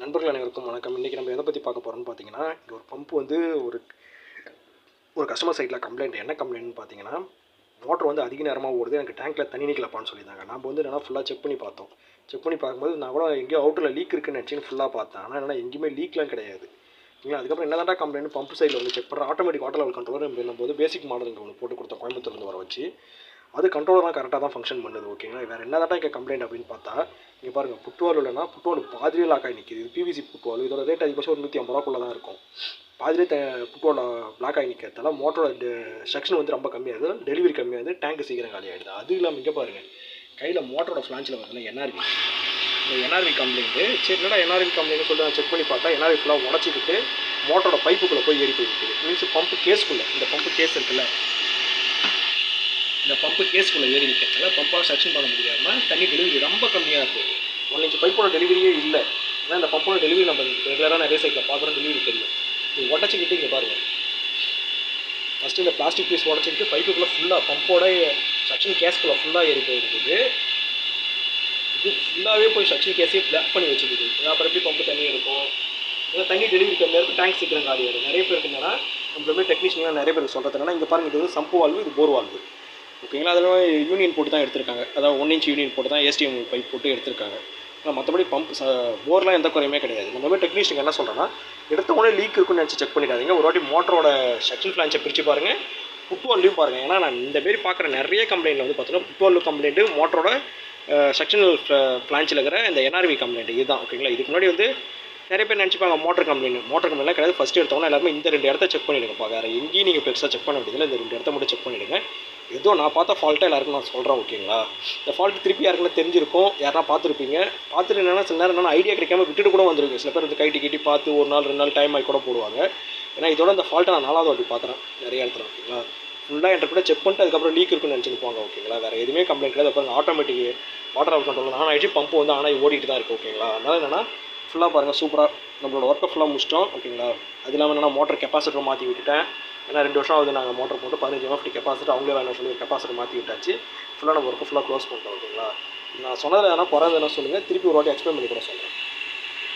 நண்பர்கள் அனைவருக்கும் வணக்கம். இன்றைக்கி நம்ம எதை பற்றி பார்க்க போகிறோம்னு பார்த்தீங்கன்னா, இங்கே ஒரு பம்ப் வந்து ஒரு ஒரு கஸ்டமர் சைட்டில் கம்ப்ளைண்ட். என்ன கம்ப்ளைண்ட்னு பார்த்தீங்கன்னா, மோட்டர் வந்து அதிக நேரமாக ஓடுது, எனக்கு டேங்க்கில் தண்ணி நிற்கலப்பான்னு சொல்லியிருந்தாங்க. நம்ம வந்து என்னன்னா ஃபுல்லாக செக் பண்ணி பார்த்தோம். செக் பண்ணி பார்க்கும்போது நான் கூட எங்கேயோ அவுட்டரில் லீக் இருக்குன்னு நினச்சின்னு ஃபுல்லாக பார்த்தேன். ஆனால் என்னன்னா எங்கேயுமே லீக்லாம் கிடையாது. இல்லைங்களா? அதுக்கப்புறம் என்ன தான்டா கம்ப்ளைண்ட் பம்ப் சைடில் வந்து செக் பண்ணுறேன். ஆட்டோமேட்டிக் வாட்டர் லெவல் கண்ட்ரோலர் நம்ம பேசிக் மாடல் இங்கே ஒன்று போட்டு கொடுத்தோம் கோயம்புத்தூர்லேருந்து வர வச்சு. அது கண்ட்ரோலராக கரெக்டாக தான் ஃபங்க்ஷன் பண்ணுது. ஓகேங்களா? வேறு என்ன தான் இங்கே கம்ப்ளைண்ட் அப்படின்னு பார்த்தா, இங்கே பாருங்கள் புட்வால் இல்லைனா புட்வால் பாதிரியே லாக் ஆகி நிற்கிது. இது பிவிசி புட்வால். இதோட ரேட் அதிகபட்சம் ஒரு 150 ரூபாக்குள்ளே தான் இருக்கும். பாதிரியே புட்வால் பிளாக் ஆகி நிற்கிறதால மோட்டரோட செக்ஷன் வந்து ரொம்ப கம்மியாகுது, டெலிவரி கம்மியாகுது, டேங்க் சீக்கிரம் காலி ஆகிடுது. அது இல்லாமல் இங்கே பாருங்கள் கையில் மோட்டரோட ஃப்ளான்ச்சில் பார்த்தீங்கன்னா என்ஆர்வி, இந்த என்ஆர்வி கம்ப்ளைண்ட்டு. சரி என்னடா என்ஆர்வி கம்ப்ளைண்ட்னு சொல்லிட்டு நான் செக் பண்ணி பார்த்தா என்ஆர்வி ஃபுல்லாக உடச்சிக்கிட்டு மோட்டரோட பைப்புக்குள்ளே போய் ஏறி போயிருக்குது. மீன்ஸ் பம்பு கேஸ்க்குள்ளே, இந்த பம்பு கேஸ் இருக்குல்ல, இந்த பம்பு கேஸ்க்குள்ளே ஏறி நிற்கிறதுல பம்பாக செக்ஷன் பண்ண முடியாமல் தண்ணி டெலிவரி ரொம்ப கம்மியாக இருக்குது. 1 இன்ச் பைப்போட டெலிவரியே இல்லை. ஏன்னா இந்த பம்போட டெலிவரி நம்ம ரெகுலராக நிறைய சைட்டில் பார்க்குறோம், டெலிவரி தெரியும். இது உடச்சிக்கிட்டு இங்கே பாருங்கள், ஃபஸ்ட்டு இந்த பிளாஸ்டிக் பீஸ் உடச்சிக்கிட்டு பைப்புக்குள்ளே ஃபுல்லாக பம்போட செக்ஷன் கேஸ்க்குள்ளே ஃபுல்லாக ஏறி போயிருக்குது. இது ஃபுல்லாகவே போய் செக்ஷன் கேஸே பிளாக் பண்ணி வச்சுக்குது. அப்புறம் எப்படி பம்பு தண்ணி இருக்கும், ஏன்னா தண்ணி டெலிவரி கம்மியாக இருக்கும், டேங்க் சீக்கிரம் காலி ஆகிடும். நிறைய பேருக்கு என்னன்னா நம்மளுமே டெக்னீஷியனாக நிறைய பேருக்கு சொல்கிறது என்னன்னா, இங்கே பாருங்கள் இது வந்து சம்பு வால்வு, இது போர் வால்வு. ஓகேங்களா? அதில் யூனியன் போட்டு தான் எடுத்திருக்காங்க. அதாவது 1 இன்ச் யூனியன் போட்டு தான் ஏஸ்டிஎம் பைப் போட்டு எடுத்திருக்காங்க. ஆனால் மற்றபடி பம்ப் போர்லாம் எந்த குறையுமே கிடையாது. நம்ம டெக்னீஷியன் என்ன சொல்கிறேன்னா, எடுத்த உடனே லீக் இருக்குன்னு நினச்சி செக் பண்ணிடாதீங்க. ஒரு வாட்டி மோட்டரோட செக்ஷன் ஃப்ளான்ச்சை பிரித்து பாருங்கள், புட்வால்லையும் பாருங்கள். ஏன்னா நான் இந்த மாரி பார்க்குற நிறைய கம்ப்ளைண்ட்டில் வந்து பார்த்தீங்கன்னா புட்வால்வு கம்ப்ளைண்ட்டு, மோட்டரோட செக்ஷனல் ஃப்ளான்ச்சில் இருக்கிற இந்த என்ஆர்வி கம்ப்ளைண்ட் இதுதான். ஓகேங்களா? இதுக்கு முன்னாடி வந்து நிறைய பேர் நினச்சிப்பாங்க மோட்டர் கம்ப்ளைண்ட்லாம் கிடையாது. ஃபஸ்ட்டு எடுத்தவொன்னே எல்லாருமே இந்த 2 இடத்த செக் பண்ணிவிடுங்கப்பா. வேறு எங்கேயும் நீங்கள் பெருசாக செக் பண்ண வேண்டியதில்லை. இந்த 2 இடத்த மட்டும் செக் பண்ணிவிடுங்க. ஏதோ நான் பார்த்தா ஃபால்ட்டாக எல்லாருக்கும் நான் சொல்கிறேன். ஓகேங்களா? இந்த ஃபால்ட் திருப்பி யாருக்குன்னா தெரிஞ்சிருக்கும், யாரா பார்த்துருப்பீங்க. பார்த்துட்டு என்னென்னா சில நேரம் என்னென்னா ஐடியா கிடைக்காம விட்டுட்டு கூட வந்துருக்கு. சில பேர் வந்து கைட்டி பார்த்து 1 நாள் 2 நாள் டைம் ஆகி கூட போடுவாங்க. ஏன்னா இதோட இந்த ஃபால்ட்டை நான் 4வது வாட்டி பார்க்குறேன் நிறைய இடத்துல. ஓகேங்களா? ஃபுல்லாக என்கிட்ட கூட செக் பண்ணிட்டு அதுக்கப்புறம் லீக் இருக்குன்னு நினச்சிட்டு போங்க. ஓகேங்களா? வேறு எதுவுமே கம்ப்ளைண்ட் கிடையாது. அப்புறம் automatic water level control on ஆகிடுச்சு, பம்பு வந்து ஆனால் ஓடிட்டு தான் இருக்குது. ஓகேங்களா? அதனால் என்னென்னா ஃபுல்லாக பாருங்கள் சூப்பராக நம்மளோட ஒர்க்கை ஃபுல்லாக முடிச்சிட்டோம். ஓகேங்களா? அது இல்லாமல் என்னென்னா மோட்டர் கெப்பாசிட்டர் மாற்றி விட்டுட்டேன். ஏன்னா 2 வருஷம் ஆகுது நாங்கள் மோட்டர் போட்டு 15 MFT கெப்பாசிட்டர் அவங்களே வேணும் சொல்லி கெப்பாசிட்டர் மாற்றி விட்டாச்சு. ஃபுல்லாக நம்ம ஒர்க்கு ஃபுல்லாக க்ளோஸ் பண்ணிட்டோம். ஓகேங்களா? நான் சொன்னதில் எதனா குறைந்ததுன்னா சொல்லுங்கள், திருப்பி ஒரு வாட்டி எக்ஸ்பிளைன் பண்ணி கூட சொல்கிறேன்.